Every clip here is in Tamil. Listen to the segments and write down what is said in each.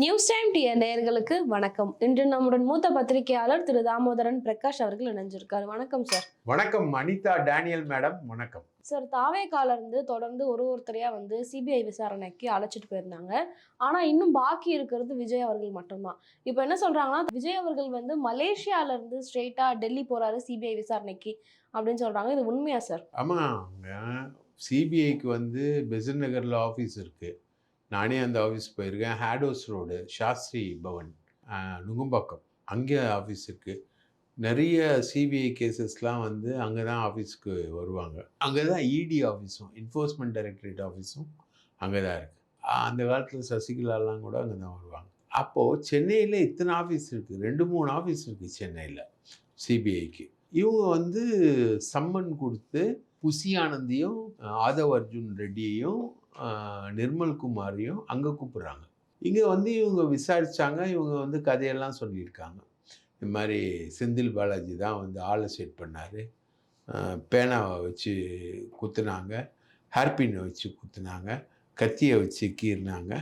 நியூஸ் டைம் டிஎன் நேயர்களுக்கு வணக்கம். இன்று நம்முடன் மூத்த பத்திரிகையாளர் திரு தாமோதரன் பிரகாஷ் அவர்கள் இணைஞ்சிருக்காரு. வணக்கம் சார். வணக்கம் அனிதா டேனியல் மேடம். வணக்கம் சார். தாவேகால இருந்து தொடர்ந்து ஒருத்தரையா சிபிஐ விசாரணைக்கு அழைச்சிட்டு போயிருந்தாங்க. ஆனா இன்னும் பாக்கி இருக்கிறது விஜய் அவர்கள் மட்டும்தான். இப்போ என்ன சொல்றாங்கன்னா, விஜய் அவர்கள் மலேசியால இருந்து ஸ்ட்ரெயிட்டா டெல்லி போறாரு சிபிஐ விசாரணைக்கு அப்படின்னு சொல்றாங்க. இது உண்மையா சார்? ஆமாங்க. சிபிஐக்கு பெசன்ட் நகர்ல ஆஃபீஸ் இருக்கு. நானே அந்த ஆஃபீஸ் போயிருக்கேன். ஹேடோஸ் ரோடு, சாஸ்திரி பவன், நுங்கம்பாக்கம், அங்கே ஆஃபீஸ் இருக்குது. நிறைய சிபிஐ கேசஸ்லாம் அங்கே தான் ஆஃபீஸ்க்கு வருவாங்க. அங்கே தான் இடி ஆஃபீஸும், என்ஃபோர்ஸ்மெண்ட் டைரக்டரேட் ஆஃபீஸும் அங்கே தான் இருக்குது. அந்த காலத்தில் சசிகலாலாம் கூட அங்கே தான் வருவாங்க. அப்போது சென்னையில் இத்தனை ஆஃபீஸ் இருக்குது, 2-3 ஆஃபீஸ் இருக்குது சென்னையில் சிபிஐக்கு. இவங்க சம்மன் கொடுத்து புசி ஆனந்தியும், ஆதவ் அர்ஜுன் ரெட்டியையும், நிர்மல் குமாரையும் அங்கே கூப்பிட்றாங்க. இங்கே இவங்க விசாரித்தாங்க. இவங்க கதையெல்லாம் சொல்லியிருக்காங்க. இந்த மாதிரி செந்தில் பாலாஜி தான் ஆளை செட் பண்ணார், பேனாவை வச்சு குத்துனாங்க, ஹேர்பினை வச்சு குத்துனாங்க, கத்தியை வச்சு கீறினாங்க,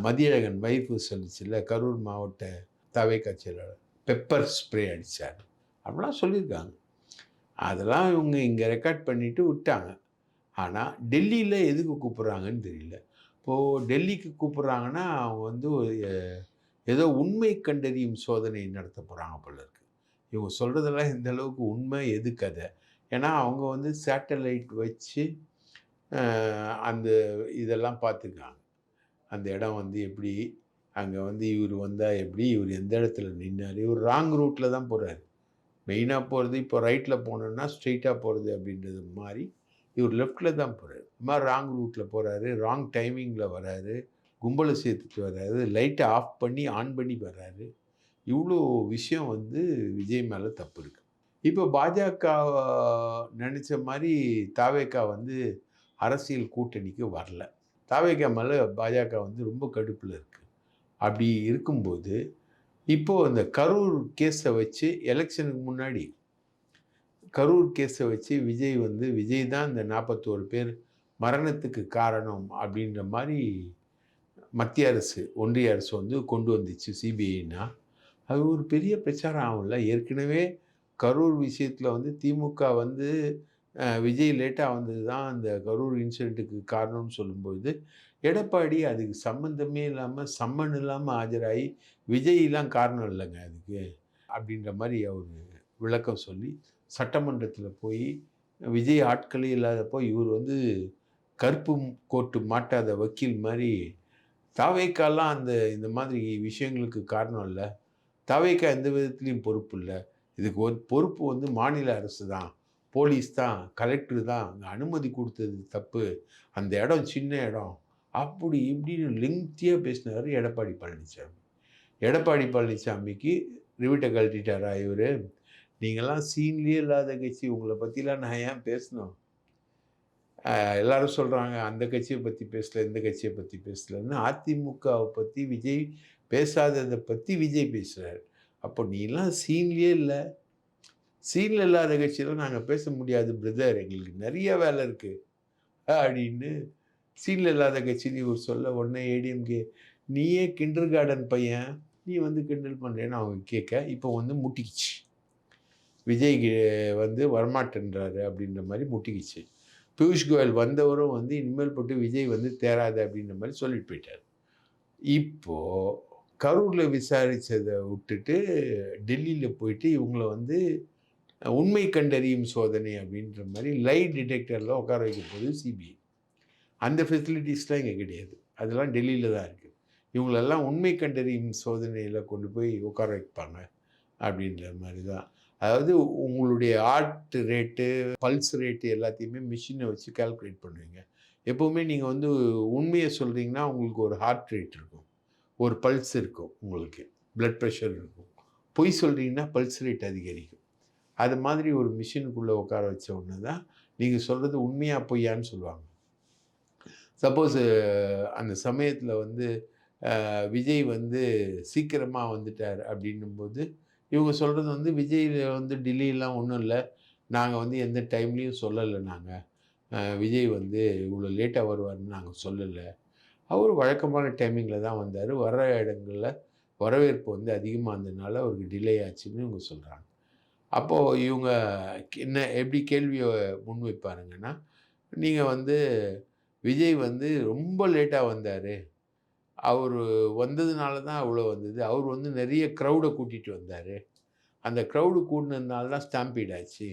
மதியழகன் வைஃபு சொல்லிச்சுல கரூர் மாவட்ட தவேகா செயலாளர் பெப்பர் ஸ்ப்ரே அடித்தார் அப்படிலாம் சொல்லியிருக்காங்க. அதெல்லாம் இவங்க இங்கே ரெக்கார்ட் பண்ணிவிட்டு விட்டாங்க. ஆனால் டெல்லியில் எதுக்கு கூப்பிட்றாங்கன்னு தெரியல. இப்போது டெல்லிக்கு கூப்பிட்றாங்கன்னா அவங்க ஏதோ உண்மை கண்டறியும் சோதனை நடத்த போகிறாங்க போல இருக்குது. இவங்க சொல்கிறதெல்லாம் எந்த அளவுக்கு உண்மை, எது கதை. ஏன்னா அவங்க சேட்டலைட் வச்சு அந்த இதெல்லாம் பார்த்துருக்காங்க. அந்த இடம் எப்படி, அங்கே இவர் வந்தால் எப்படி, இவர் எந்த இடத்துல நின்னார், இவர் ராங் ரூட்டில் தான் போகிறாரு. மெயினாக போகிறது இப்போ ரைட்டில் போனோன்னா ஸ்ட்ரெயிட்டாக போகிறது அப்படின்றது மாதிரி இவர் லெஃப்டில் தான் போகிறாரு. இந்த மாதிரி ராங் ரூட்டில் போகிறாரு, ராங் டைமிங்கில் வராரு, கும்பலை சேர்த்துட்டு வர்றாரு, லைட்டை ஆஃப் பண்ணி ஆன் பண்ணி வர்றாரு. இவ்வளோ விஷயம் விஜய் மேலே தப்பு இருக்குது. இப்போ பாஜக நினச்ச மாதிரி தாவேகா அரசியல் கூட்டணிக்கு வரல. தாவேகா மேலே பாஜக ரொம்ப கடுப்பில் இருக்குது. அப்படி இருக்கும்போது இப்போது இந்த கரூர் கேஸை வச்சு, எலெக்ஷனுக்கு முன்னாடி கரூர் கேஸை வச்சு விஜய் தான் இந்த 41 பேர் மரணத்துக்கு காரணம் அப்படின்ற மாதிரி மத்திய அரசு, ஒன்றிய அரசு கொண்டு வந்துச்சு சிபிஐனா. அது ஒரு பெரிய பிரச்சாரம் ஆகும்ல. ஏற்கனவே கரூர் விஷயத்தில் திமுக விஜய் லேட்டாக வந்தது தான் அந்த கரூர் இன்சிடெண்ட்டுக்கு காரணம்னு சொல்லும்போது, எடப்பாடி அதுக்கு சம்மந்தமே இல்லாமல், சம்மன் இல்லாமல் ஆஜராகி விஜய்லாம் காரணம் இல்லைங்க அதுக்கு அப்படின்ற மாதிரி அவர் விளக்கம் சொல்லி சட்டமன்றத்தில் போய் விஜய் ஆட்களே இல்லாதப்போ இவர் கருப்பு கோட்டு மாட்டாத வக்கீல் மாதிரி தாவேக்காலாம் இந்த மாதிரி விஷயங்களுக்கு காரணம் இல்லை, தாவேக்கா எந்த விதத்துலேயும் பொறுப்பு இல்லை, இதுக்கு பொறுப்பு மாநில அரசு தான், போலீஸ் தான், கலெக்டர் தான், அங்கே அனுமதி கொடுத்தது தப்பு, அந்த இடம் சின்ன இடம், அப்படி இப்படின்னு லெங்க்தியாக பேசினார் எடப்பாடி பழனிசாமி. எடப்பாடி பழனிசாமிக்கு ரிவிட்டை கழட்டிட்டாரா இவர்? நீங்கள்லாம் சீன்லேயே இல்லாத கட்சி, உங்களை பற்றிலாம் நான் ஏன் பேசணும்? எல்லாரும் சொல்கிறாங்க அந்த கட்சியை பற்றி பேசல, இந்த கட்சியை பற்றி பேசலன்னு. அதிமுகவை பற்றி விஜய் பேசாததை பற்றி விஜய் பேசுகிறார். அப்போ நீலாம் சீன்லேயே இல்லை, சீனில் இல்லாத கட்சியெல்லாம் நாங்கள் பேச முடியாது பிரதர், எங்களுக்கு நிறைய வேலை இருக்குது அப்படின்னு சீனில் இல்லாத கட்சின்னு இவர் சொல்ல, உடனே ஏடிஎம்கே நீயே கிண்டர் கார்டன் பையன், நீ கிண்டல் பண்ணுறேன்னு அவங்க கேட்க, இப்போ முட்டிக்கிச்சு. விஜய்க்கு வரமாட்டேன்றாரு அப்படின்ற மாதிரி முட்டிக்கிச்சு. பியூஷ் கோயல் வந்தவரும் இனிமேல் போட்டு விஜய் தேராது அப்படின்ற மாதிரி சொல்லிட்டு போயிட்டார். இப்போது கரூரில் விசாரித்ததை விட்டுட்டு டெல்லியில் போயிட்டு இவங்களை உண்மை கண்டறியும் சோதனை அப்படின்ற மாதிரி லை டிடெக்டரில் உட்கார வைக்க போகுது சிபிஐ. அந்த ஃபெசிலிட்டிஸ்லாம் இங்கே கிடையாது, அதெல்லாம் டெல்லியில் தான் இருக்குது. இவங்களெல்லாம் உண்மை கண்டறியும் சோதனையில் கொண்டு போய் உட்கார வைப்பாங்க அப்படின்ற மாதிரி தான். அதாவது உங்களுடைய ஹார்ட் ரேட்டு, பல்ஸ் ரேட்டு எல்லாத்தையுமே மிஷினை வச்சு கால்குலேட் பண்ணுவீங்க. எப்போவுமே நீங்கள் உண்மையை சொல்கிறீங்கன்னா உங்களுக்கு ஒரு ஹார்ட் ரேட் இருக்கும், ஒரு பல்ஸ் இருக்கும், உங்களுக்கு ப்ளட் ப்ரெஷர் இருக்கும். பொய் சொல்கிறீங்கன்னா பல்ஸ் ரேட் அதிகரிக்கும். அது மாதிரி ஒரு மிஷினுக்குள்ளே உட்கார வச்ச ஒன்று தான் நீங்கள் சொல்கிறது உண்மையாக பொய்யான்னு சொல்லுவாங்க. சப்போஸ் அந்த சமயத்தில் விஜய் சீக்கிரமாக வந்துட்டார் அப்படின்னும்போது இவங்க சொல்கிறது விஜய் டிலேலாம் ஒன்றும் இல்லை, நாங்கள் எந்த டைம்லேயும் சொல்லலை, நாங்கள் விஜய் இவ்வளோ லேட்டாக வருவார்னு நாங்கள் சொல்லலை அவர் வழக்கமான டைமிங்கில் தான் வந்தார். வர இடங்களில் வரவேற்பு வந்து அதிகமாக இருந்ததுனால அவருக்கு டிலே ஆச்சுன்னு இவங்க சொல்கிறாங்க. அப்போது இவங்க என்ன எப்படி கேள்வியை முன்வைப்பாருங்கன்னா, நீங்கள் வந்து விஜய் வந்து ரொம்ப லேட்டாக வந்தார். அவரு வந்ததுனால தான் அவ்வளோ வந்தது. அவர் வந்து நிறைய க்ரௌட கூட்டிட்டு வந்தாரு. அந்த க்ரௌடு கூடுனதுனால தான் ஸ்டாம்பீட் ஆச்சு.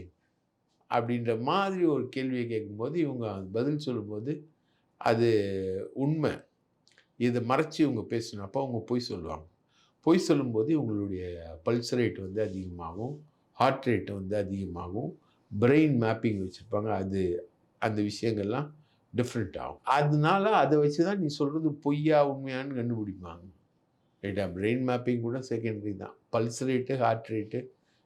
அப்படின்ற மாதிரி ஒரு கேள்விய கேட்கும்போது, இவங்க பதில் சொல்லும்போது, அது உண்மை. இத மறைச்சு இவங்க பேசணும். அப்போ அவங்க பொய் சொல்லுவாங்க. பொய் சொல்லும்போது இவங்களுடைய பல்ஸ் ரேட் வந்து அதிகமாகும். ஹார்ட் ரேட் வந்து அதிகமாகும். பிரெயின் மேப்பிங் வச்சிருப்பாங்க. அது அந்த விஷயங்கள்லாம் டிஃப்ரெண்ட் ஆகும். அதனால அத வச்சு தான் நீ சொல்றது பொய்யா, உண்மையான்னு கண்டுபிடிப்பாங்க. ரைட்டா? பிரெயின் மேப்பிங் கூட செகண்டரி தான். பல்ஸ் ரேட்டு, ஹார்ட் ரேட்டு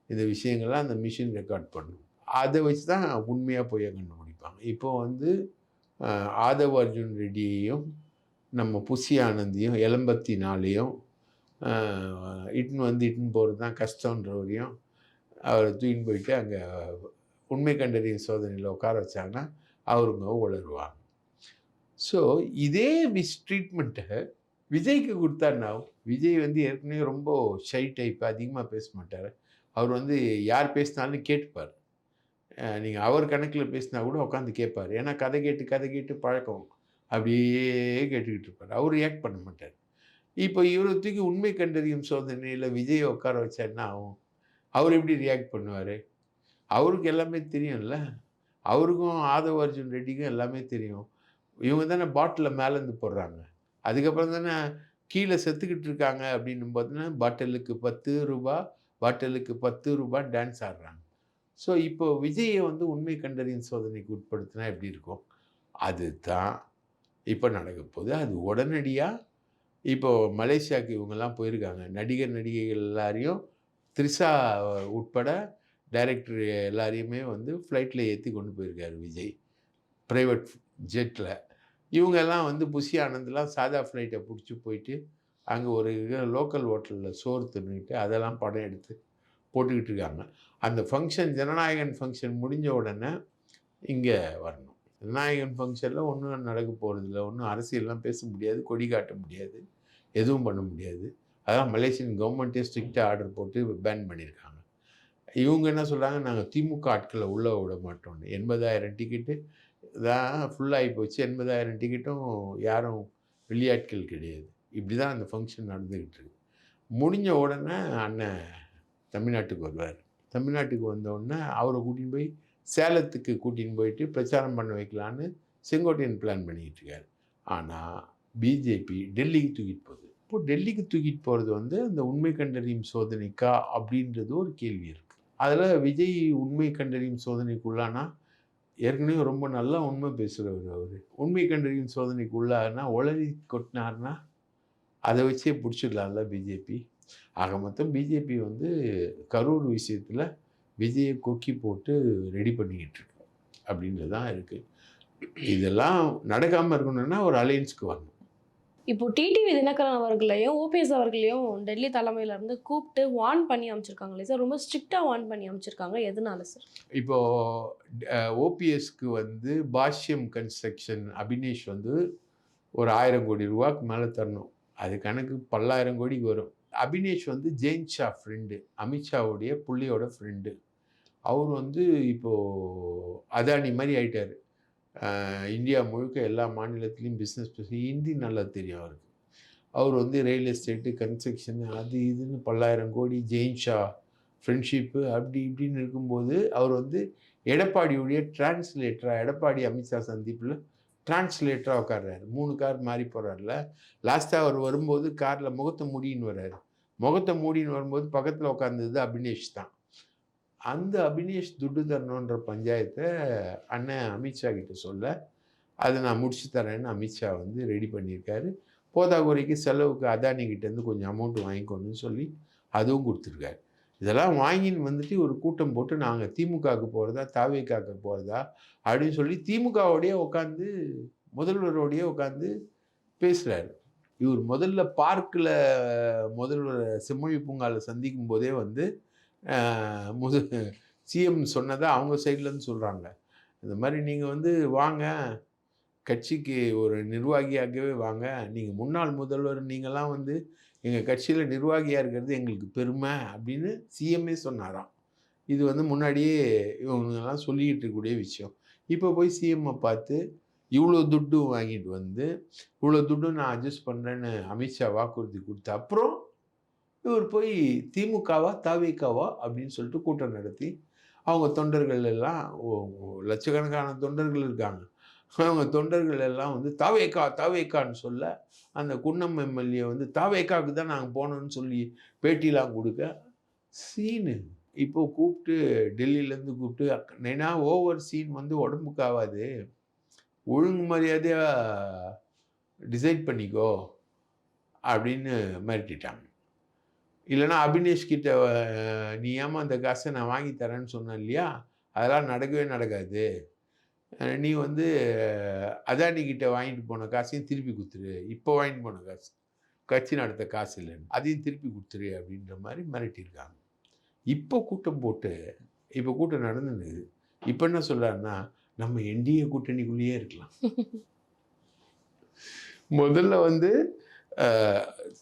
இந்த விஷயங்கள்லாம் அந்த மிஷின் ரெக்கார்ட் பண்ணும். அத வச்சு தான் உண்மையா பொய்யா கண்டுபிடிப்பாங்க. இப்போ வந்து ஆதவ் அர்ஜுன் ரெட்டியையும், நம்ம புசி ஆனந்தையும், எலம்பத்தினாலையும் இட்டுன்னு போறது தான் கஷ்டன்றவரையும் அவர தூக்கின்னு போயிட்டு அங்க உண்மை கண்டறியும் சோதனையில உட்கார வச்சாங்கன்னா, அவருங்க உளறுவாங்க. ஸோ இதே ட்ரீட்மெண்ட்ட விஜய்க்கு குடுத்தா என்ன ஆகும்? விஜய் வந்து ஏற்கனவே ரொம்ப ஷை டைப், அதிகமா பேச மாட்டாரு. அவர் வந்து யார் பேசினாலும் கேட்டுப்பாரு. நீங்க அவர் கணக்குல பேசினா கூட உட்காந்து கேட்பாரு. ஏன்னா கதை கேட்டு பழக்கம். அப்படியே கேட்டுக்கிட்டு இருப்பாரு. அவரு ரியாக்ட் பண்ண மாட்டாரு. இப்போ இவர தூக்கி உண்மை கண்டறியும் சோதனையில விஜய உட்கார வச்சா என்ன ஆகும்? அவரு எப்படி ரியாக்ட் பண்ணுவாரு? அவருக்கு எல்லாமே தெரியும்ல. அவருக்கும் ஆதவ் அர்ஜுன் ரெட்டிக்கும் எல்லாமே தெரியும். இவங்க தானே பாட்டில மேலேருந்து போடுறாங்க. அதுக்கப்புறம் தானே கீழ செத்துக்கிட்டு இருக்காங்க அப்படின்னும் போதுனா, பாட்டிலுக்கு ரூ. 10 பாட்டிலுக்கு ரூ. 10 டான்ஸ் ஆடுறாங்க. ஸோ இப்போ விஜய வந்து உண்மை கண்டறியும் சோதனைக்கு உட்படுத்தினா எப்படி இருக்கும்? அதுதான் இப்ப நடக்கப் போகுது. அது உடனடியா இப்போ மலேசியாவுக்கு இவங்கலாம் போயிருக்காங்க. நடிகர், நடிகைகள் எல்லாரையும் த்ரிஷா உட்பட டைரக்டர் எல்லாரையுமே வந்து ஃப்ளைட்ல ஏத்தி கொண்டு போயிருக்காரு விஜய். பிரைவேட் ஜெட்ல. இவங்க எல்லாம் வந்து புஷி ஆனந்த்லாம் சாதா ஃப்ளைட்ட புடிச்சு போயிட்டு, அங்க ஒரு லோக்கல் ஹோட்டல்ல சோறு தின்னுட்டு, அதெல்லாம் படம் எடுத்து போட்டுக்கிட்டு இருக்காங்க. அந்த ஃபங்ஷன் ஜனநாயகன் ஃபங்ஷன் முடிஞ்ச உடனே இங்க வரணும். ஜனநாயகன் ஃபங்ஷன்ல ஒண்ணும் நடக்க போறதில்ல. ஒண்ணும் அரசியல்லாம் பேச முடியாது, கொடி காட்ட முடியாது, எதுவும் பண்ண முடியாது. அதான் மலேசியன் கவர்மெண்ட்டே ஸ்ட்ரிக்ட்டா ஆர்டர் போட்டு பேன் பண்ணியிருக்காங்க. இவங்க என்ன சொல்றாங்க, நாங்க திமுக ஆட்கள உள்ள விட மாட்டோம்ன்னு. 80,000 டிக்கெட்டு தான் ஃபுல் ஆயி போச்சு. 80,000 டிக்கெட்டும் யாரும் வெளியாட்கள் கிடையாது. இப்படி தான் அந்த ஃபங்ஷன் நடந்துகிட்டு இருக்கு. முடிஞ்ச உடனே அண்ணன் தமிழ்நாட்டுக்கு வருவாரு. தமிழ்நாட்டுக்கு வந்த உடனே அவர கூட்டின்னு போய் சேலத்துக்கு கூட்டின்னு போயிட்டு பிரச்சாரம் பண்ண வைக்கலான்னு செங்கோட்டையன் பிளான் பண்ணிக்கிட்டு இருக்காரு. ஆனா பிஜேபி டெல்லிக்கு தூக்கிட்டு போகுது. இப்போ டெல்லிக்கு தூக்கிட்டு போறது வந்து அந்த உண்மை கண்டறியும் சோதனைக்கா அப்படின்றது ஒரு கேள்வி இருக்கு. அதுல விஜய் உண்மை கண்டறியும் சோதனைக்கு உள்ளானா, ஏற்கனவே ரொம்ப நல்லா உண்மை பேசுறவரு அவரு. உண்மை கண்டறியும் சோதனைக்கு உள்ளானா, உளறி கொட்டினார்னா, அத வச்சே புடிச்சிடலாம்ல பிஜேபி. ஆக மொத்தம் பிஜேபி வந்து கரூர் விஷயத்துல விஜய கொக்கி போட்டு ரெடி பண்ணிக்கிட்டு இருக்கு. அப்படின்றது தான் இருக்கு. இதெல்லாம் நடக்காம இருக்கணும்னா ஒரு அலையன்ஸ்க்கு வரணும். இப்போ டிடிவி தினகரன் அவர்களையும், ஓபிஎஸ் அவர்களையும் டெல்லி தலைமையில இருந்து கூப்பிட்டு வார்ன் பண்ணி அனுப்பிச்சிருக்காங்களே சார். ரொம்ப ஸ்ட்ரிக்ட்டா வார்ன் பண்ணி அனுப்பிச்சிருக்காங்க. எதனால சார்? இப்போ ஓபிஎஸ்க்கு வந்து பாஷ்யம் கன்ஸ்ட்ரக்ஷன் அபினேஷ் வந்து ஒரு 1000 கோடி ரூபாய்க்கு மேல தரணும். அது கணக்கு பல்லாயிரம் கோடிக்கு வரும். அபினேஷ் வந்து ஜெயின் ஷா ஃப்ரெண்டு. அமித்ஷாவுடைய புள்ளையோட ஃப்ரெண்டு. அவரு வந்து இப்போ அதானி மாரி ஆயிட்டாரு. இந்தியா முழுக்க எல்லா மாநிலத்திலயும் பிசினஸ் பேசி ஹிந்தி நல்லா தெரியும் அவருக்கு. அவர் வந்து ரியல் எஸ்டேட்டு, கன்ஸ்ட்ரக்ஷன் அது இதுன்னு பல்லாயிரம் கோடி ஜெயின் ஷா ஃப்ரெண்ட்ஷிப்பு அப்படி இப்படின்னு இருக்கும்போது, அவர் வந்து எடப்பாடியுடைய டிரான்ஸ்லேட்டரா எடப்பாடி அமித்ஷா சந்திப்புல டிரான்ஸ்லேட்டரா உட்கார்றாரு. 3 கார் மாறி போறார்ல. லாஸ்ட்டா அவர் வரும்போது கார்ல முகத்த மூடின்னு வர்றாரு. முகத்த மூடின்னு வரும்போது பக்கத்துல உட்கார்ந்தது அபினேஷ் தான். அந்த அபினேஷ் துட்டு தரணுன்ற பஞ்சாயத்த அண்ணன் அமித்ஷா கிட்ட சொல்ல, அத நான் முடிச்சு தரேன்னு அமித்ஷா வந்து ரெடி பண்ணியிருக்காரு. போதாக்குறைக்கு செலவுக்கு அதானி கிட்டேருந்து கொஞ்சம் அமௌண்ட் வாங்கிக்கோன்னு சொல்லி அதுவும் குடுத்துருக்காரு. இதெல்லாம் வாங்கின்னு வந்துட்டு ஒரு கூட்டம் போட்டு நாங்க திமுகவுக்கு போறதா, தாவேகாவுக்கு போறதா அப்படின்னு சொல்லி திமுகவோடயே உட்காந்து முதல்வரோடயே உட்காந்து பேசுறாரு. இவர் முதல்ல பார்க்ல முதல்வர் செம்மொழி பூங்கால சந்திக்கும் போதே வந்து முது சிஎம் சொன்னதா அவங்க சைட்லேருந்து சொல்கிறாங்க. இந்த மாதிரி நீங்கள் வந்து வாங்க கட்சிக்கு ஒரு நிர்வாகியாகவே வாங்க. நீங்க முன்னாள் முதல்வர் நீங்கலாம் வந்து எங்க கட்சியில நிர்வாகியா இருக்கிறது எங்களுக்கு பெருமை அப்படின்னு சிஎம்ஏ சொன்னாராம். இது வந்து முன்னாடியே இவங்கலாம் சொல்லிக்கிட்டு இருக்கக்கூடிய விஷயம். இப்போ போய் சிஎம்மை பார்த்து இவ்வளோ துட்டு வாங்கிட்டு வந்து, இவ்வளோ துட்டு நான் அட்ஜஸ்ட் பண்றேன்னு அமித்ஷா வாக்குறுதி குடுத்த அப்புறம், இவர் போய் திமுகவா, தவிகவா அப்படின்னு சொல்லிட்டு கூட்டம் நடத்தி, அவங்க தொண்டர்கள் எல்லாம் லட்சக்கணக்கான தொண்டர்கள் இருக்காங்க. அவங்க தொண்டர்கள் எல்லாம் வந்து தவேகா தவேகான்னு சொல்ல, அந்த குன்னம் எம்எல்ஏ வந்து தவேகாவுக்கு தான் நாங்க போனோம்னு சொல்லி பேட்டிலாம் குடுக்க, சீனு. இப்போ கூப்பிட்டு டெல்லியிலேருந்து கூப்பிட்டு, "நைனா ஓவர் சீன் வந்து உடம்புக்கு ஆவாது. ஒழுங்கு மரியாதையா டிசைட் பண்ணிக்கோ" அப்படின்னு மிரட்டிட்டாங்க. இல்லைன்னா அபினேஷ் கிட்ட "நீ ஏம்மா அந்த காசை நான் வாங்கி தரேன்னு சொன்னேன் இல்லையா? அதெல்லாம் நடக்கவே நடக்காது. நீ வந்து அதானி கிட்ட வாங்கிட்டு போன காசையும் திருப்பி குடுத்துரு. இப்போ வாங்கிட்டு போன காசு. கட்சி நடத்த காசு இல்லைன்னு. அதையும் திருப்பி குடுத்துரு" அப்படின்ற மாரி மிரட்டியிருக்காங்க. இப்போ கூட்டம் போட்டு இப்போ கூட்டம் நடந்துருக்குது. இப்போ என்ன சொல்றாருன்னா, நம்ம என்டிஏ கூட்டணிக்குள்ளேயே இருக்கலாம். முதல்ல வந்து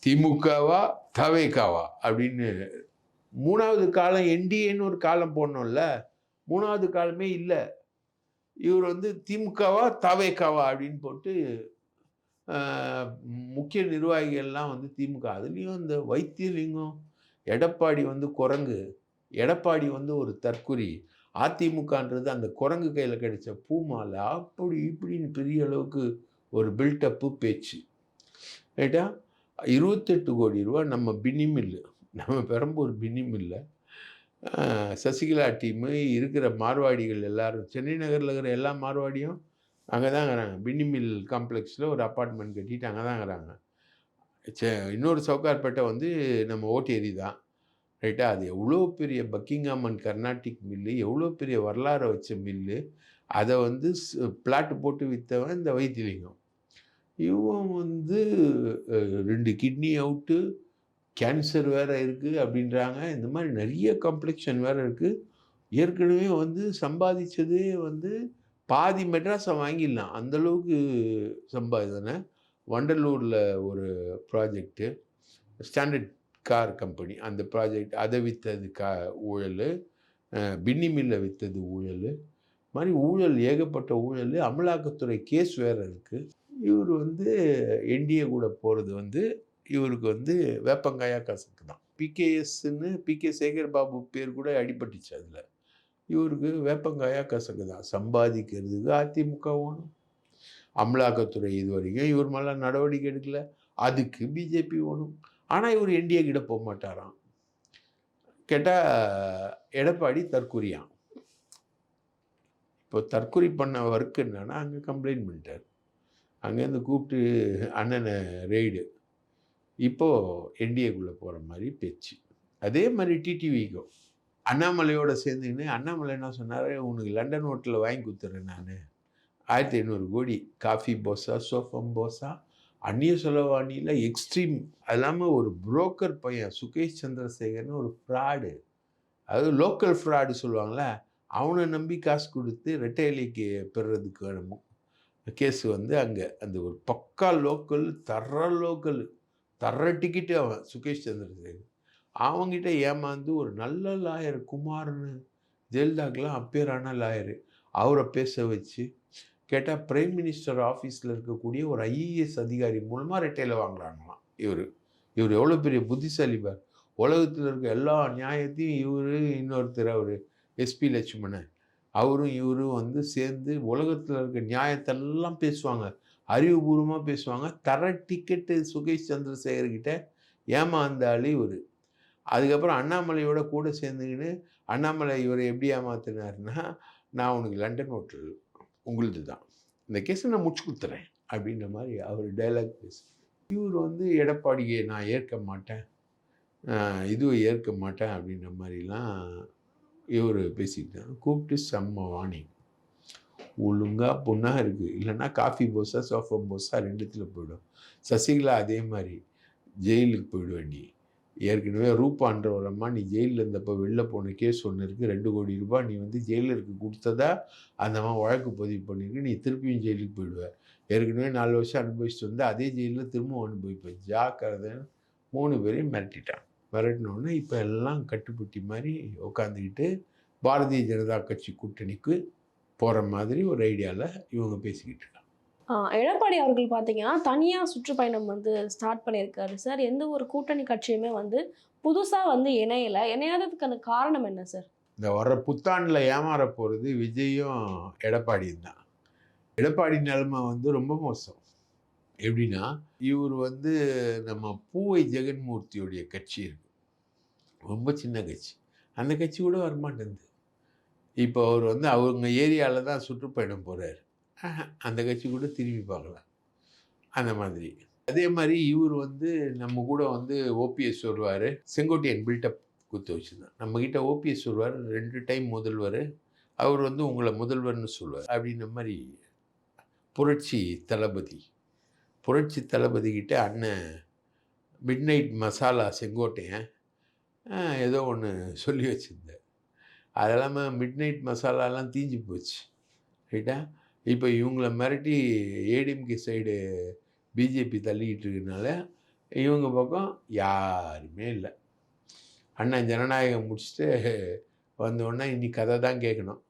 திமுகவா, தவேகாவா அப்படின்னு 3வது காலம் என்டிஏன்னு ஒரு காலம் போடணும்ல. 3வது காலமே இல்ல. இவர் வந்து திமுகவா, தவேகாவா அப்படின்னு போட்டு முக்கிய நிர்வாகிகள்லாம் வந்து திமுக. அதுலேயும் இந்த வைத்தியலிங்கம், எடப்பாடி வந்து குரங்கு, எடப்பாடி வந்து ஒரு தற்குறி, அதிமுகன்றது அந்த குரங்கு கையில் கிடைச்ச பூமாலை, அப்படி இப்படின்னு பெரிய அளவுக்கு ஒரு பில்டப்பு பேச்சு. ரைட்டா? 28 கோடி ரூபா நம்ம பின்னி மில்லு, நம்ம பெரம்பூர் பின்னி மில்ல சசிகலா டீமு இருக்கிற மார்வாடிகள் எல்லாரும், சென்னை நகரில் இருக்கிற எல்லா மார்வாடியும் அங்கே தான் இருக்கிறாங்க. பின்னி மில் காம்ப்ளெக்ஸில் ஒரு அப்பார்ட்மெண்ட் கட்டிட்டு அங்கே தான் இருக்கிறாங்க. இன்னொரு சவுகார்பேட்டை வந்து நம்ம ஓட்டேரி தான். ரைட்டா? அது எவ்வளோ பெரிய பக்கிங்ஹாம் அண்ட் கர்நாடிக் மில்லு, எவ்வளோ பெரிய வரலாறை வச்ச மில்லு. அதை வந்து பிளாட் போட்டு விற்றவன் இந்த வைத்திலிங்கம். இவன் வந்து 2 கிட்னி அவுட்டு, கேன்சர் வேற இருக்குது அப்படின்றாங்க. இந்த மாதிரி நிறைய காம்ப்ளெக்ஷன் வேற இருக்குது. ஏற்கனவே வந்து சம்பாதிச்சதே வந்து பாதி மெட்ராஸை வாங்கிடலாம். அந்தளவுக்கு சம்பாதிதானே. வண்டலூரில் ஒரு ப்ராஜெக்ட்டு, ஸ்டாண்டர்ட் கார் கம்பெனி, அந்த ப்ராஜெக்ட் அதை விற்றது ஊழல், பின்னி மில்லை விற்றது ஊழல், மாதிரி ஊழல் ஏகப்பட்ட ஊழல். அமலாக்கத்துறை கேஸ் வேறு இருக்குது. இவர் வந்து என்டிஏ கூட போகிறது வந்து இவருக்கு வந்து வேப்பங்காயா கசக்கு தான். பிகேஎஸ்ன்னு பிகே சேகர் பாபு பேர் கூட அடிபட்டுச்சு அதில். இவருக்கு வேப்பங்காயா கசக்கு தான். சம்பாதிக்கிறதுக்கு அதிமுக வேணும், அமலாக்கத்துறை இது வரைக்கும் இவர் மேலே நடவடிக்கை எடுக்கல, அதுக்கு பிஜேபி வேணும். ஆனால் இவர் என்டிஏ கிட்ட போக மாட்டாராம். கேட்டால் எடப்பாடி தற்குறியான். இப்போ தற்குறி பண்ண ஒர்க் என்னன்னா, அங்கே கம்ப்ளைண்ட் பண்ணிட்டார். அங்கேருந்து கூப்பிட்டு அண்ணனை ரெய்டு. இப்போது என்டிஏக்குள்ளே போகிற மாதிரி பேச்சு. அதே மாதிரி டிடிவிக்கும் அண்ணாமலையோட சேர்ந்துக்கின்னு அண்ணாமலை என்ன சொன்னார், உனக்கு லண்டன் ஹோட்டலில் வாங்கி கொடுத்துட்றேன் நான் 1500 கோடி, காஃபி போஸா, சோஃபம் போஸா, அந்நிய செலவாணியில் எக்ஸ்ட்ரீம். அது இல்லாமல் ஒரு புரோக்கர் பையன் சுகேஷ் சந்திரசேகர்னு ஒரு ஃப்ராடு, அதாவது லோக்கல் ஃப்ராடு சொல்லுவாங்களே, அவனை நம்பி காசு கொடுத்து ரெட்டையிலைக்கு பெறுறதுக்கு கேஸ் வந்து அங்கே அந்த ஒரு பக்கா லோக்கல், தர்ற டிக்கெட்டு அவன் சுகேஷ் சந்திரசேகர். அவங்ககிட்ட ஏமாந்து ஒரு நல்ல லாயர் குமார்னு ஜெயலலிதாக்கெலாம் அப்பேர் ஆன லாயரு, அவரை பேச வச்சு கேட்டால் பிரைம் மினிஸ்டர் ஆஃபீஸில் இருக்கக்கூடிய ஒரு ஐஏஎஸ் அதிகாரி மூலமாக ரெட்டையில் வாங்குறாங்களாம். இவர் எவ்வளோ பெரிய புத்திசாலி பார். உலகத்தில் இருக்க எல்லா நியாயத்தையும் இவர், இன்னொருத்தர் அவர் எஸ்பி லட்சுமணன், அவரும் இவரும் வந்து சேர்ந்து உலகத்தில் இருக்க நியாயத்தெல்லாம் பேசுவாங்க, அறிவுபூர்வமாக பேசுவாங்க. தர டிக்கெட்டு சுகேஷ் சந்திரசேகர்கிட்ட ஏமாந்தாலே இவர். அதுக்கப்புறம் அண்ணாமலையோட கூட சேர்ந்துக்கின்னு அண்ணாமலை இவரை எப்படி ஏமாத்தினார்னா, நான் உனக்கு லண்டன் ஹோட்டல் உங்களுது தான், இந்த கேஸை நான் முடிச்சு கொடுத்துறேன் அப்படின்ற மாதிரி அவர் டைலாக் பேசு. இவர் வந்து எடப்பாடியை நான் ஏற்க மாட்டேன், இதுவை ஏற்க மாட்டேன் அப்படின்ற மாதிரிலாம் இவர் பேசிக்கிட்டார். கூப்பிட்டு செம்ம வார்னிங், ஒழுங்காக பொண்ணாக இருக்குது, இல்லைன்னா காஃபி போஸா சோஃபம் போஸா ரெண்டுத்தில் போயிடும். சசிகலா அதே மாதிரி ஜெயிலுக்கு போயிட வேண்டி. ஏற்கனவே ரூபான்ற ஒரு அம்மா நீ ஜெயிலில் இருந்தப்போ வெளில போன கேஸ் ஒன்று இருக்குது, 2 கோடி ரூபாய் நீ வந்து ஜெயிலருக்கு கொடுத்ததா அந்த அம்மா வழக்கு பதிவு பண்ணியிருக்கு, நீ திருப்பியும் ஜெயிலுக்கு போயிடுவ. ஏற்கனவே 4 வருஷம் அனுபவிச்சுட்டு வந்து அதே ஜெயிலில் திரும்பவும் அனுபவிப்பேன், ஜாக்கிரதைன்னு 3 பேரையும் மிரட்டிட்டான். மிரட்டினோடனே இப்போ எல்லாம் கட்டுப்பட்டி மாதிரி உட்காந்துக்கிட்டு பாரதிய ஜனதா கட்சி கூட்டணிக்கு போகிற மாதிரி ஒரு ஐடியாவில் இவங்க பேசிக்கிட்டு இருக்காங்க. எடப்பாடி அவர்கள் பார்த்தீங்கன்னா தனியாக சுற்றுப்பயணம் வந்து ஸ்டார்ட் பண்ணியிருக்காரு சார். எந்த ஒரு கூட்டணி கட்சியுமே வந்து புதுசாக வந்து இணையாததுக்கான காரணம் என்ன சார்? இந்த வர்ற புத்தாண்டில் ஏமாற போகிறது விஜயும் எடப்பாடியும் தான். எடப்பாடி நிலைமை வந்து ரொம்ப மோசம். எப்படின்னா, இவர் வந்து நம்ம பூவை ஜெகன்மூர்த்தியுடைய கட்சி இருக்கு, ரொம்ப சின்ன கட்சி. அந்த கட்சி கூட வரமாட்டேங்குது. இப்போ அவர் வந்து அவங்க ஏரியாவில் தான் சுற்றுப்பயணம் போகிறார். அந்த கட்சி கூட திரும்பி பார்க்கலாம், அந்த மாதிரி. அதே மாதிரி இவர் வந்து நம்ம கூட வந்து ஓபிஎஸ் வருவார், செங்கோட்டையன் பில்டப் குத்து வச்சுருந்தான். நம்மக்கிட்ட ஓபிஎஸ் வருவார், 2 டைம் முதல்வர், அவர் வந்து உங்களை முதல்வர்னு சொல்லுவார் அப்படின்ற மாதிரி. புரட்சி தளபதிக்கிட்ட அண்ணன் மிட் நைட் மசாலா செங்கோட்டையன் ஏதோ ஒன்று சொல்லி வச்சுருந்தார். அது இல்லாமல் மிட் நைட் மசாலாலாம் தீஞ்சு போச்சு, ரைட்டா? இப்போ இவங்கள மிரட்டி ஏடிஎம்கே சைடு பிஜேபி தள்ளிக்கிட்டு இருக்கனால இவங்க பக்கம் யாருமே இல்லை. அண்ணன் ஜனநாயகம் முடிச்சுட்டு வந்தோடனே இன்னி கதை தான் கேட்கணும்,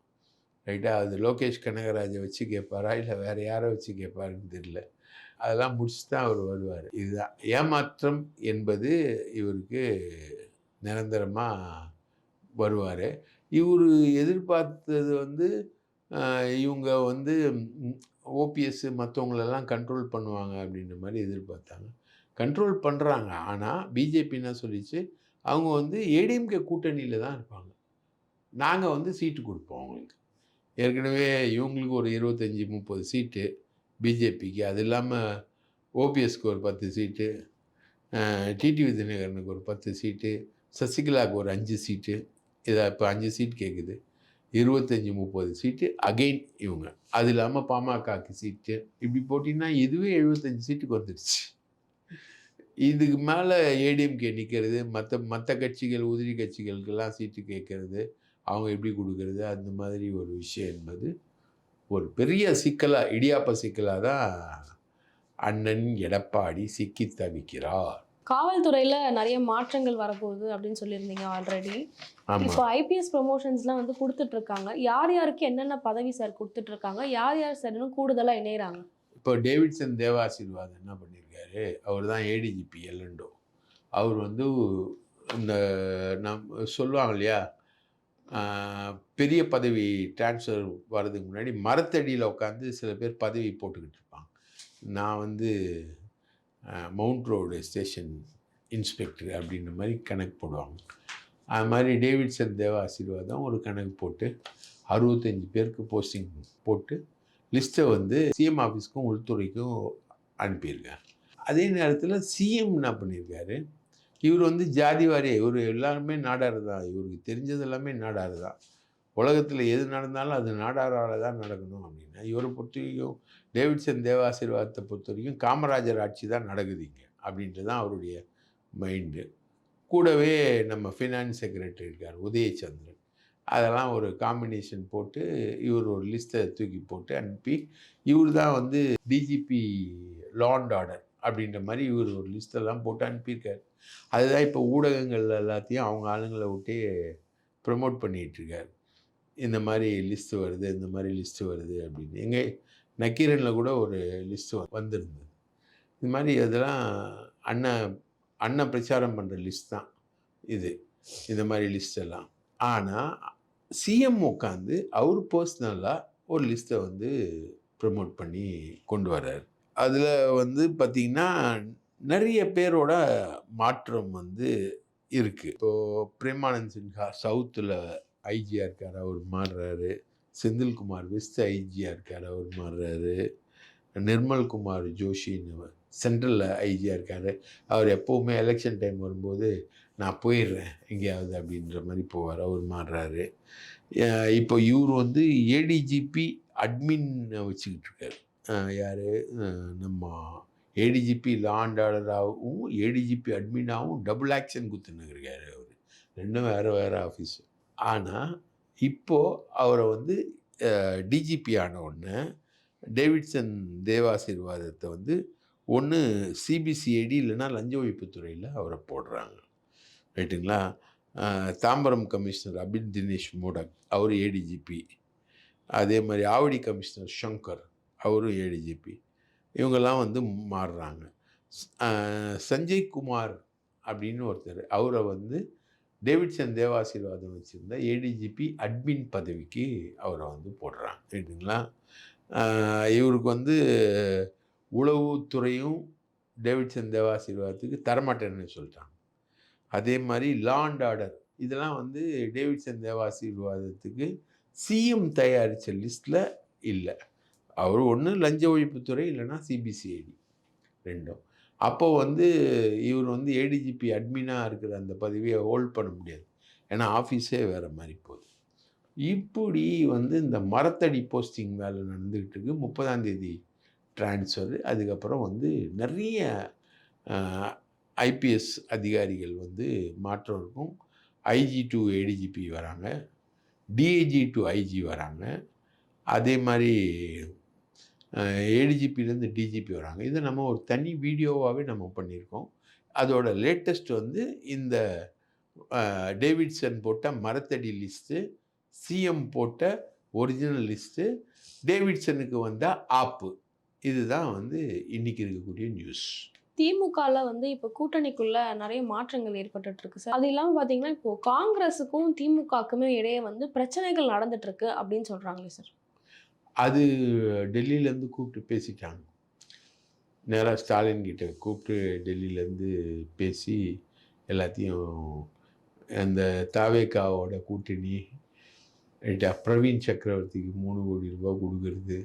ரைட்டா? அது லோகேஷ் கனகராஜை வச்சு கேட்பாரா இல்லை வேறு யாரை வச்சு கேட்பாருன்னு தெரியல. அதெல்லாம் முடிச்சு தான் அவர் வருவார். இதுதான் ஏமாற்றம் என்பது இவருக்கு நிரந்தரமாக வருவார். இவர் எதிர்பார்த்தது வந்து இவங்க வந்து ஓபிஎஸ் மற்றவங்களெல்லாம் கண்ட்ரோல் பண்ணுவாங்க அப்படின்ற மாதிரி எதிர்பார்த்தாங்க. கண்ட்ரோல் பண்ணுறாங்க. ஆனால் பிஜேபி என்ன சொல்லிச்சு, அவங்க வந்து ஏடிஎம்கே கூட்டணியில் தான் இருப்பாங்க, நாங்கள் வந்து சீட்டு கொடுப்போம் அவங்களுக்கு. ஏற்கனவே இவங்களுக்கு ஒரு 25-30 சீட்டு பிஜேபிக்கு, அது இல்லாமல் ஓபிஎஸ்க்கு ஒரு 10 சீட்டு, டிடிவி தினகரனுக்கு ஒரு 10 சீட்டு, சசிகலாவுக்கு ஒரு 5 சீட்டு, இதை இப்போ 5 சீட் கேட்குது, 25-30 சீட்டு அகெயின் இவங்க. அது இல்லாமல் பாமகக்கு சீட்டு, இப்படி போட்டிங்கன்னா இதுவே 75 சீட்டுக்கு வந்துடுச்சு. இதுக்கு மேலே ஏடிஎம்கே நிற்கிறது, மற்ற கட்சிகள் உதிரி கட்சிகளுக்கெல்லாம் சீட்டு கேட்கறது, அவங்க எப்படி கொடுக்கறது, அந்த மாதிரி ஒரு விஷயம் என்பது ஒரு பெரிய சிக்கலாக, இடியாப்ப சிக்கலாக தான் அண்ணன் எடப்பாடி சிக்கி தவிக்கிறார். காவல்துறையில் நிறைய மாற்றங்கள் வரப்போகுது அப்படின்னு சொல்லியிருந்தீங்க ஆல்ரெடி. இப்போ ஐபிஎஸ் ப்ரொமோஷன்ஸ்லாம் வந்து கொடுத்துட்ருக்காங்க. யார் யாருக்கு என்னென்ன பதவி சார் கொடுத்துட்ருக்காங்க, யார் யார் சார் இன்னும் கூடுதலாக இணைகிறாங்க? இப்போ டேவிட்சன் தேவாசீர்வாதம் என்ன பண்ணியிருக்காரு, அவர் தான் ஏடிஜிபி எல்லண்டோ. அவர் வந்து இந்த சொல்லுவாங்க இல்லையா, பெரிய பதவி டிரான்ஸ்ஃபர் வர்றதுக்கு முன்னாடி மரத்தடியில் உட்காந்து சில பேர் பதவி போட்டுக்கிட்டு இருப்பாங்க. நான் வந்து மவுண்ட் ரோடு ஸ்டேஷன் இன்ஸ்பெக்டர் அப்படின்ற மாதிரி கணக்கு போடுவாங்க. அது மாதிரி டேவிட்சன் தேவாசீர்வாதம் ஒரு கணக்கு போட்டு 65 பேருக்கு போஸ்டிங் போட்டு லிஸ்ட்டை வந்து சிஎம் ஆஃபீஸ்க்கும் உள்துறைக்கும் அனுப்பியிருக்கார். அதே நேரத்தில் சிஎம் என்ன பண்ணியிருக்காரு, இவர் வந்து ஜாதி வாரியாக, இவர் எல்லாருமே நாடார் தான், இவருக்கு தெரிஞ்சது எல்லாமே நாடார் தான். உலகத்தில் எது நடந்தாலும் அது நாடாரால் தான் நடக்கணும் அப்படின்னா, இவரை பொறுத்த வரைக்கும் டேவிட்சன் தேவாசீர்வாதத்தை பொறுத்த வரைக்கும் காமராஜர் ஆட்சி தான் நடக்குதுங்க அப்படின்ட்டு தான் அவருடைய மைண்டு. கூடவே நம்ம ஃபினான்ஸ் செக்ரட்டரி இருக்கார் உதயச்சந்திரன், அதெல்லாம் ஒரு காம்பினேஷன் போட்டு இவர் ஒரு லிஸ்ட்டை தூக்கி போட்டு அனுப்பி, இவர் தான் வந்து டிஜிபி லா அண்ட் ஆர்டர் அப்படின்ற மாதிரி இவர் ஒரு லிஸ்ட்டெல்லாம் போட்டு அனுப்பியிருக்கார். அதுதான் இப்போ ஊடகங்கள் எல்லாத்தையும் அவங்க ஆளுங்களை விட்டு ப்ரமோட் பண்ணிகிட்ருக்கார். இந்த மாதிரி லிஸ்ட்டு வருது, இந்த மாதிரி லிஸ்ட்டு வருது அப்படின்னு. எங்கள் நக்கீரனில் கூட ஒரு லிஸ்ட்டு வந்திருந்தது. இது மாதிரி அதெல்லாம் அண்ணன் பிரச்சாரம் பண்ணுற லிஸ்ட் தான் இது, இந்த மாதிரி லிஸ்டெல்லாம். ஆனால் சிஎம் உட்காந்து அவர் பர்சனலாக ஒரு லிஸ்ட்டை வந்து ப்ரமோட் பண்ணி கொண்டு வர்றார். அதில் வந்து பார்த்திங்கன்னா நிறைய பேரோட மாற்றம் வந்து இருக்குது. இப்போது பிரேமானந்த் சின்ஹா சவுத்தில் ஐஜியாக இருக்கார், அவர் மாறுறாரு. செந்தில்குமார் வெஸ்ட் ஐஜியாக இருக்கார், அவர் மாறுறாரு. நிர்மல்குமார் ஜோஷின்னு சென்ட்ரலில் ஐஜியாக இருக்கார், அவர் எப்போவுமே எலெக்ஷன் டைம் வரும்போது நான் போயிடுறேன் எங்கேயாவது அப்படின்ற மாதிரி போவார், அவர் மாறுறாரு. இப்போ இவர் வந்து ஏடிஜிபி அட்மின் வச்சுக்கிட்டு இருக்கார். யார், நம்ம ஏடிஜிபி லா அண்ட் ஆர்டராகவும் ஏடிஜிபி அட்மினாகவும் டபுள் ஆக்ஷன் குத்துன்னு இருக்கார் அவர், ரெண்டும் வேறு ஆஃபீஸு. ஆனால் இப்போது அவரை வந்து டிஜிபி ஆன உடனே டேவிட்சன் தேவாசீர்வாதத்தை வந்து ஒன்று சிபிசிஐடி இல்லைன்னா லஞ்ச ஒழிப்புத்துறையில் அவரை போடுறாங்க. ரைட்டுங்களா? தாம்பரம் கமிஷனர் அபின் தினேஷ் மோடக் அவர் ஏடிஜிபி. அதே மாதிரி ஆவடி கமிஷனர் சங்கர் அவரும் ஏடிஜிபி. இவங்கெல்லாம் வந்து மாறுறாங்க. சஞ்சய் குமார் அப்படின்னு ஒருத்தர் அவரை வந்து டேவிட்சன் தேவாசீர்வாதம் வச்சுருந்த ஏடிஜிபி அட்மின் பதவிக்கு அவரை வந்து போடுறாங்க. ரைட்டுங்களா? இவருக்கு வந்து உளவுத்துறையும் டேவிட்சன் தேவாசீர்வாதத்துக்கு தரமாட்டேன்னு சொல்லிட்டாங்க. அதே மாதிரி லா அண்ட் ஆர்டர் இதெல்லாம் வந்து டேவிட்சன் தேவாசீர்வாதத்துக்கு சிஎம் தயாரித்த லிஸ்ட்டில் இல்லை. அவர் ஒன்று லஞ்ச ஒழிப்புத்துறை இல்லைன்னா சிபிசிஐடி ரெண்டும். அப்போ வந்து இவர் வந்து ஏடிஜிபி அட்மினாக இருக்கிற அந்த பதவியை ஹோல்ட் பண்ண முடியாது. ஏன்னா ஆஃபீஸே வேறு மாதிரி போகுது. இப்படி வந்து இந்த மரத்தடி போஸ்டிங் வேலை நடந்துக்கிட்டு இருக்கு. 30ஆம் தேதி ட்ரான்ஸ்ஃபர். அதுக்கப்புறம் வந்து நிறைய ஐபிஎஸ் அதிகாரிகள் வந்து மாற்றம் இருக்கும். ஐஜி டு ஏடிஜிபி வராங்க, டிஐஜி டு ஐஜி வராங்க, அதே மாதிரி ஏடிஜிபிலேருந்து டிஜிபி வராங்க. இதை நம்ம ஒரு தனி வீடியோவாகவே நம்ம பண்ணியிருக்கோம். அதோட லேட்டஸ்ட் வந்து இந்த டேவிட்சன் போட்ட மரத்தடி லிஸ்ட்டு, சிஎம் போட்ட ஒரிஜினல் லிஸ்ட்டு, டேவிட்சனுக்கு வந்த ஆப்பு. இதுதான் வந்து இன்னைக்கு இருக்கக்கூடிய நியூஸ். திமுகல வந்து இப்போ கூட்டணிக்குள்ள நிறைய மாற்றங்கள் ஏற்பட்டுட்டு இருக்கு சார். அது இல்லாமல் பார்த்தீங்கன்னா இப்போ காங்கிரஸுக்கும் திமுகக்குமே இடையே வந்து பிரச்சனைகள் நடந்துட்டு இருக்கு அப்படின்னு சொல்றாங்களே சார். அது டெல்லியிலேருந்து கூப்பிட்டு பேசிட்டாங்க. நேராக ஸ்டாலின் கிட்ட கூப்பிட்டு டெல்லியிலேருந்து பேசி எல்லாத்தையும் அந்த தாவேகாவோட கூட்டணி ரைட்டா, பிரவீன் சக்கரவர்த்திக்கு 3 கோடி ரூபாய் கொடுக்கறது,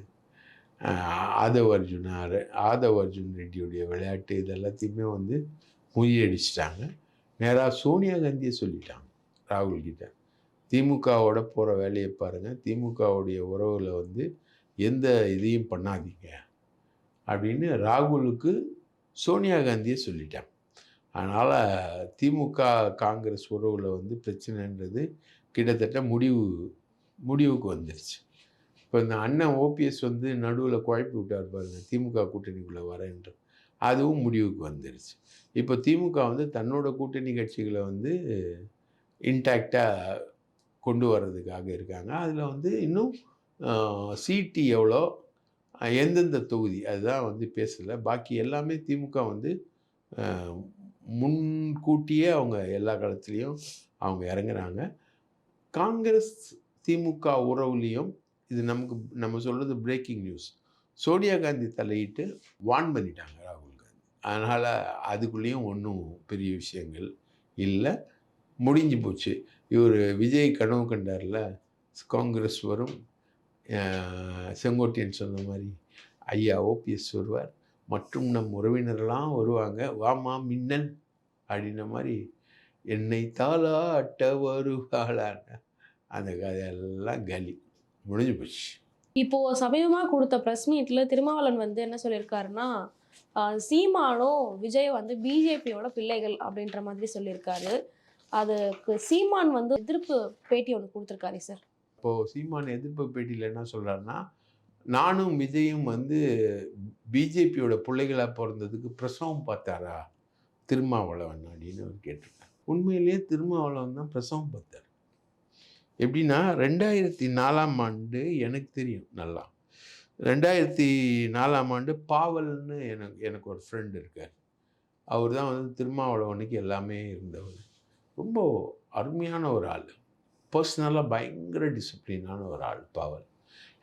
ஆதவ் அர்ஜுன் ரெட்டியுடைய விளையாட்டு இது எல்லாத்தையுமே வந்து முறியடிச்சிட்டாங்க. நேராக சோனியா காந்தியை சொல்லிட்டாங்க ராகுல் கிட்ட, திமுகவோட போகிற வேலையை பாருங்கள், திமுகவுடைய உறவில் வந்து எந்த இதையும் பண்ணாதீங்க அப்படின்னு ராகுலுக்கு சோனியா காந்தியை சொல்லிட்டாங்க. அதனால் திமுக காங்கிரஸ் உறவில் வந்து பிரச்சனைன்றது கிட்டத்தட்ட முடிவுக்கு வந்துருச்சு. இப்போ இந்த அண்ணன் ஓபிஎஸ் வந்து நடுவில் குழப்பி விட்டார் பாருங்க, திமுக கூட்டணிக்குள்ளே வரேன்ற, அதுவும் முடிவுக்கு வந்துருச்சு. இப்போ திமுக வந்து தன்னோட கூட்டணி கட்சிகளை வந்து இன்டாக்டாக கொண்டு வர்றதுக்காக இருக்காங்க. அதில் வந்து இன்னும் சீட்டு எவ்வளோ, எந்தெந்த தொகுதி அதுதான் வந்து பேசலை. பாக்கி எல்லாமே திமுக வந்து முன்கூட்டியே அவங்க எல்லா காலத்துலேயும் அவங்க இறங்குறாங்க. காங்கிரஸ் திமுக உறவுலேயும் இது நம்ம சொல்கிறது பிரேக்கிங் நியூஸ், சோனியா காந்தி தலையிட்டு வார்ன் பண்ணிட்டாங்க ராகுல் காந்தி. அதனால் அதுக்குள்ளேயும் ஒன்றும் பெரிய விஷயங்கள் இல்லை, முடிஞ்சு போச்சு. இவர் விஜய் கனவு கண்டார்ல, காங்கிரஸ் வரும், செங்கோட்டையன் சொன்ன மாதிரி ஐயா ஓபிஎஸ் வருவார் மற்றும் நம் உறவினரெல்லாம் வருவாங்க, வாமா மின்னல் அப்படின்ன மாதிரி என்னை தாளாட்ட வருவாளான அந்த கதையெல்லாம் கலி முடிஞ்சு போச்சு. இப்போ சமீபமா கொடுத்த ப்ரெஸ் மீட்ல திருமாவளவன் வந்து என்ன சொல்லியிருக்காருன்னா, சீமானும் விஜய் வந்து பிஜேபியோட பிள்ளைகள் அப்படின்ற மாதிரி சொல்லியிருக்காரு. அதுக்கு சீமான் வந்து எதிர்ப்பு பேட்டி ஒன்று கொடுத்துருக்காரு சார். இப்போது சீமான் எதிர்ப்பு பேட்டியில் என்ன சொல்கிறாருன்னா, நானும் விஜயும் வந்து பிஜேபியோட பிள்ளைகளாக பிறந்ததுக்கு பிரசவம் பார்த்தாரா திருமாவளவன் அப்படின்னு அவர் கேட்டிருக்காரு. உண்மையிலேயே திருமாவளவன் தான் பிரசவம் பார்த்தார். எப்படின்னா 2004ஆம் ஆண்டு எனக்கு தெரியும் நல்லா, 2004ஆம் ஆண்டு பாவல்னு எனக்கு ஒரு ஃப்ரெண்டு இருக்கார். அவர் தான் வந்து திருமாவளவனுக்கு எல்லாமே இருந்தவர். ரொம்ப அருமையான ஒரு ஆள், பர்சனலாக பயங்கர டிசிப்ளினான ஒரு ஆள் பாவல்.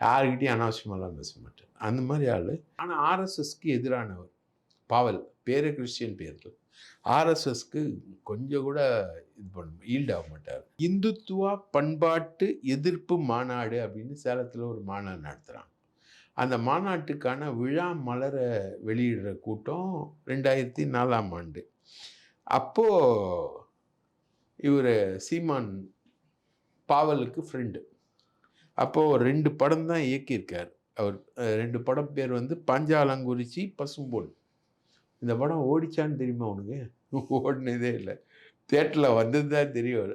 யாருக்கிட்டையும் அனாவசியமாலாம் பேச மாட்டார், அந்த மாதிரி ஆள். ஆனால் ஆர்எஸ்எஸ்க்கு எதிரானவர் பாவல். பேர் கிறிஸ்டியன் பேர்கள், ஆர்எஸ்எஸ்க்கு கொஞ்சம் கூட இது பண்ண ஈல்ட் ஆக மாட்டார். இந்துத்துவா பண்பாட்டு எதிர்ப்பு மாநாடு அப்படின்னு சேலத்தில் ஒரு மாநாடு நடத்துகிறாங்க. அந்த மாநாட்டுக்கான விழா மலரை வெளியிடுற கூட்டம் 2004ஆம் ஆண்டு. அப்போது இவர் சீமான் பாவலுக்கு ஃப்ரெண்டு. அப்போது 2 படம் தான் இயக்கியிருக்கார் அவர். 2 படம் பேர் வந்து பாஞ்சாலங்குறிச்சி, பசும்பொன். இந்த படம் ஓடிச்சான்னு தெரியுமா உனக்கு? ஓடினதே இல்லை, தேட்டரில் வந்தது தான் தெரியும்.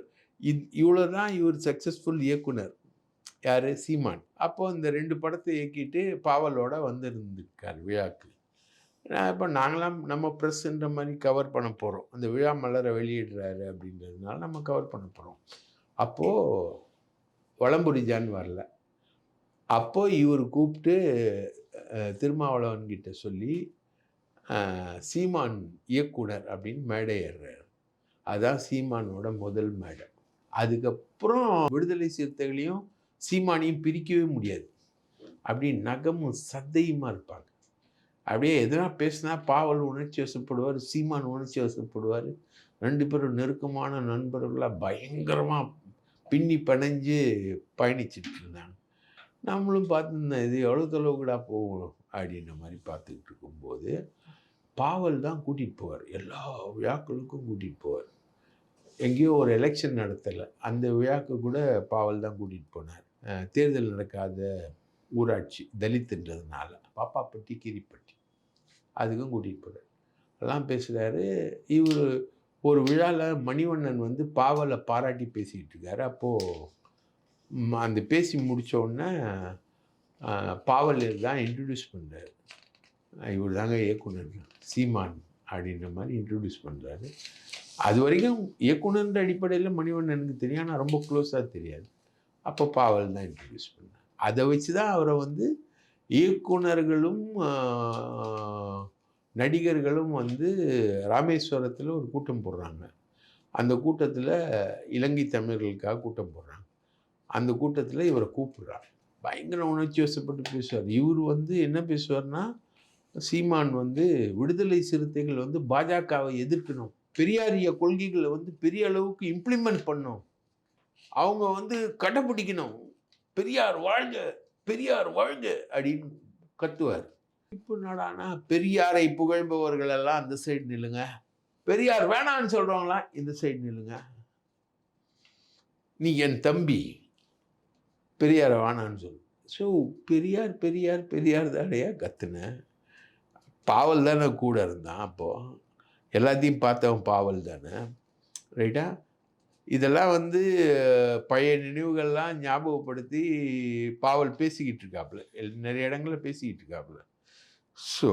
இவ்வளோ தான் இவர் சக்ஸஸ்ஃபுல் இயக்குனர். யார்? சீமான். அப்போ இந்த 2 படத்தை இயக்கிட்டு பாவலோட வந்திருந்திருக்கார் விழாக்கு. இப்போ நாங்களாம் நம்ம ப்ரெஸ்ஸுன்ற மாதிரி கவர் பண்ண போகிறோம். அந்த விழா மலரை வெளியிடுறாரு அப்படின்றதுனால நம்ம கவர் பண்ண போகிறோம். அப்போது வலம்புரி ஜான் வரல. அப்போ இவர் கூப்பிட்டு திருமாவளவன் கிட்ட சொல்லி சீமான் இயக்குனர் அப்படின்னு மேடை ஏறுறாரு. அதுதான் சீமானோட முதல் மேடை. அதுக்கப்புறம் விடுதலை சிறுத்தைகளையும் சீமானையும் பிரிக்கவே முடியாது. அப்படி நகமும் சத்தையுமா இருப்பாங்க. அப்படியே எதனா பேசினா பாவல் உணர்ச்சி வசப்படுவார், சீமான் உணர்ச்சி வசப்படுவார். 2 பேரும் நெருக்கமான நண்பர்களாக பயங்கரமாக பின்னி பிணைஞ்சு பயணிச்சுட்டு இருந்தாங்க. நம்மளும் பார்த்துருந்தோம், இது எவ்வளோ தொலைவுக்குடா போகணும் அப்படின்ற மாதிரி பார்த்துக்கிட்டு இருக்கும்போது பாவல் தான் கூட்டிகிட்டு போவார். எல்லா விழாக்களுக்கும் கூட்டிகிட்டு போவார். எங்கேயோ ஒரு எலெக்ஷன் நடத்தலை, அந்த விழாக்கு கூட பாவல் தான் கூட்டிகிட்டு போனார். தேர்தல் நடக்காத ஊராட்சி தலித்துன்றதுனால பாப்பாப்பட்டி கீரிப்பட்டி அதுக்கும் கூட்டிகிட்டு போகிறார். அதெல்லாம் பேசுகிறாரு. இவர் ஒரு விழாவில் மணிவண்ணன் வந்து பாவலை பாராட்டி பேசிக்கிட்டு இருக்காரு. அப்போது அந்த பேசி முடித்த உடனே பாவல் தான் இன்ட்ரடியூஸ் பண்ணுறாரு. இவர் தாங்க இயக்குனர் சீமான் அப்படின்ற மாதிரி இன்ட்ரடியூஸ் பண்ணுறாரு. அது வரைக்கும் இயக்குனர்ன்ற அடிப்படையில் மணிவண்ணனுக்கு தெரியும், ஆனால் ரொம்ப க்ளோஸாக தெரியாது. அப்போ பாவல் தான் இன்ட்ரடியூஸ் பண்ணார். அதை வச்சு தான் அவரை வந்து இயக்குனர்களும் நடிகர்களும் வந்து ராமேஸ்வரத்தில் ஒரு கூட்டம் போடுறாங்க. அந்த கூட்டத்தில் இலங்கை தமிழர்களுக்காக கூட்டம் போடுறாங்க. அந்த கூட்டத்தில் இவரை கூப்பிடுறார். பயங்கர உணர்ச்சி வசப்பட்டு பேசுவார். இவர் வந்து என்ன பேசுவார்னா, சீமான் வந்து விடுதலை சிறுத்தைகள் வந்து பாஜகவை எதிர்க்கணும், பெரியாரிய கொள்கைகளை வந்து பெரிய அளவுக்கு இம்ப்ளிமெண்ட் பண்ணும், அவங்க வந்து கடைப்பிடிக்கணும், பெரியார் வாழ்க பெரியார் வாழ்க அப்படின்னு கத்துவார். இப்போ என்னடானா பெரியாரை புகழ்பவர்கள் எல்லாம் அந்த சைடு நில்லுங்க, பெரியார் வேணான்னு சொல்றவங்களாம் இந்த சைடு நில்லுங்க, நீ என் தம்பி பெரியாரை வேணான்னு சொல்லு. ஸோ பெரியார் பெரியார் பெரியார் தானையா கத்துனேன். பாவல் தானே கூட இருந்தான். அப்போது எல்லாத்தையும் பார்த்தவன் பாவல் தானே, ரைட்டா? இதெல்லாம் வந்து பழைய நினைவுகள்லாம் ஞாபகப்படுத்தி பாவல் பேசிக்கிட்டு இருக்காப்புல, நிறைய இடங்களில் பேசிக்கிட்டு இருக்காப்புல. ஸோ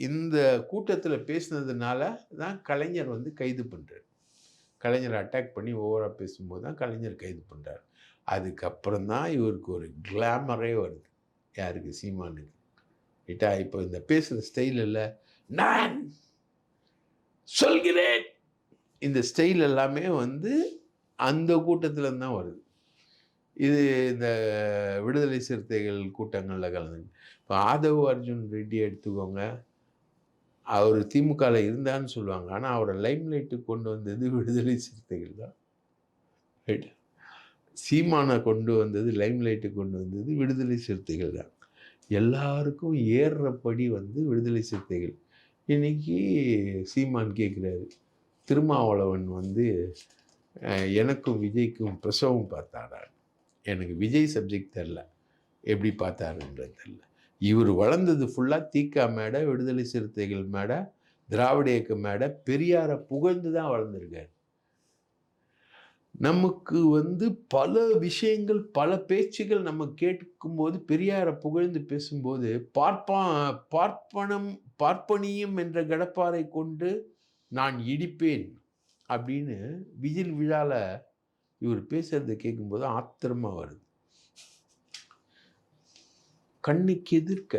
இந்த கூட்டத்தில் பேசினதுனால தான் கலைஞர் வந்து கைது பண்ணுறார். கலைஞரை அட்டாக் பண்ணி ஓவராக பேசும்போது தான் கலைஞர் கைது பண்ணுறார். அதுக்கப்புறம் தான் இவருக்கு ஒரு கிளாமரே வருது. யாருக்கு? சீமானுக்கு. ரைட்டா? இப்போ இந்த பேசுகிற ஸ்டைல் இல்லை, நான் சொல்கிறேன், இந்த ஸ்டைல் எல்லாமே வந்து அந்த கூட்டத்தில் தான் வருது. இது இந்த விடுதலை சிறுத்தைகள் கூட்டங்களில் கலந்து. இப்போ ஆதவ் அர்ஜுன் ரெட்டி எடுத்துக்கோங்க, அவர் திமுகவில் இருந்தான்னு சொல்லுவாங்க, ஆனால் அவரை லைம்லைட்டுக்கு கொண்டு வந்தது விடுதலை சிறுத்தைகள் தான். ரைட்? சீமானை கொண்டு வந்தது, லைம்லைட்டுக்கு கொண்டு வந்தது விடுதலை சிறுத்தைகள் தான். எல்லாருக்கும் ஏறுறபடி வந்து விடுதலை சிறுத்தைகள். இன்னைக்கு சீமான் கேட்குறாரு, திருமாவளவன் வந்து எனக்கும் விஜய்க்கும் பிரசவம் பார்த்தாரா? எனக்கு விஜய் சப்ஜெக்ட் தெரில, எப்படி பார்த்தாருன்றது தெரில. இவர் வளர்ந்தது ஃபுல்லாக தீக்கா மேடை, விடுதலை சிறுத்தைகள் மேடை, திராவிட இயக்க மேடை, பெரியாரை புகழ்ந்து தான் வளர்ந்துருக்காரு. நமக்கு வந்து பல விஷயங்கள், பல பேச்சுகள் நம்ம கேட்கும்போது, பெரியாரை புகழ்ந்து பேசும்போது, பார்ப்பனியம் என்ற கடப்பாரை கொண்டு நான் இடிப்பேன் அப்படின்னு விஜில் விழாவில் இவர் பேசுறதை கேட்கும்போது ஆத்திரமாக வருது. கண்ணுக்கு எதிர்க்க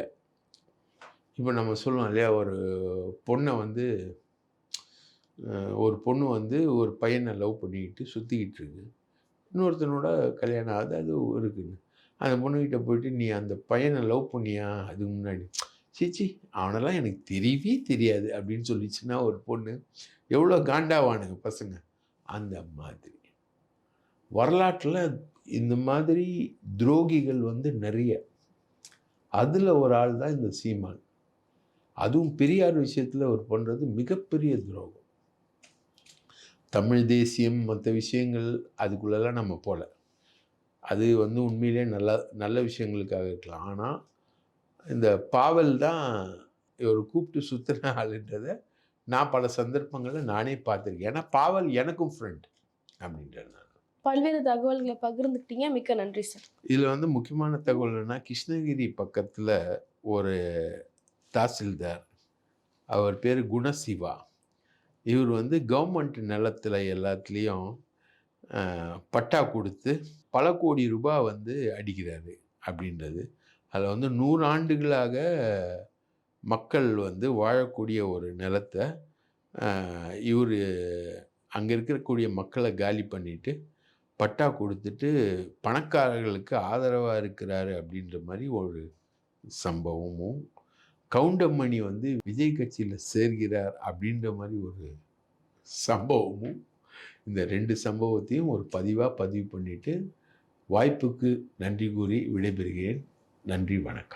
இப்போ நம்ம சொல்லுவோம் இல்லையா, ஒரு பொண்ணு வந்து ஒரு பையனை லவ் பண்ணிக்கிட்டு சுற்றிக்கிட்டு இருக்கு, இன்னொருத்தனோட கல்யாணம் ஆகுது, அது இருக்குன்னு. அந்த பொண்ணுக்கிட்ட போயிட்டு, நீ அந்த பையனை லவ் பண்ணியா அதுக்கு முன்னாடி? சீச்சி, அவனெல்லாம் எனக்கு தெரியவே தெரியாது அப்படின்னு சொல்லிச்சுன்னா ஒரு பொண்ணு எவ்வளோ காண்டாவானுங்க பசங்க. அந்த மாதிரி வரலாற்றில் இந்த மாதிரி துரோகிகள் வந்து நிறைய. அதில் ஒரு ஆள் தான் இந்த சீமான். அதுவும் பெரியார் விஷயத்தில் அவர் பண்ணுறது மிகப்பெரிய துரோகம். தமிழ் தேசியம் மற்ற விஷயங்கள் அதுக்குள்ளெல்லாம் நம்ம போகல. அது வந்து உண்மையிலே நல்ல விஷயங்களுக்காக இருக்கலாம். ஆனால் இந்த பாவல் தான் இவர் கூப்பிட்டு சுற்றின ஆளுன்றதை நான் பல சந்தர்ப்பங்களில் நானே பார்த்துருக்கேன். ஏன்னா பாவல் எனக்கும் ஃப்ரெண்ட் அப்படின்றது. பல்வேறு தகவல்களை பகிர்ந்துக்கிட்டீங்க. மிக்க நன்றி சார். இதில் வந்து முக்கியமான தகவல் என்னன்னா, கிருஷ்ணகிரி பக்கத்தில் ஒரு தாசில்தார், அவர் பேர் குணசிவா. இவர் வந்து கவர்மெண்ட் நிலத்துல எல்லாத்துலேயும் பட்டா கொடுத்து பல கோடி ரூபாய் வந்து அடிக்கிறாரு அப்படின்றது. அதில் வந்து 100 ஆண்டுகளாக மக்கள் வந்து வாழக்கூடிய ஒரு நிலத்தை இவர் அங்கே இருக்கக்கூடிய மக்களை காலி பண்ணிட்டு பட்டா கொடுத்துட்டு பணக்காரர்களுக்கு ஆதரவாக இருக்கிறாரு அப்படின்ற மாதிரி ஒரு சம்பவமும், கவுண்டமணி வந்து விஜய் கட்சியில் சேர்கிறார் அப்படின்ற மாதிரி ஒரு சம்பவமும், இந்த 2 சம்பவத்தையும் ஒரு பதிவு பண்ணிட்டு வாய்ப்புக்கு நன்றி கூறி விடைபெறுகிறேன். நன்றி, வணக்கம்.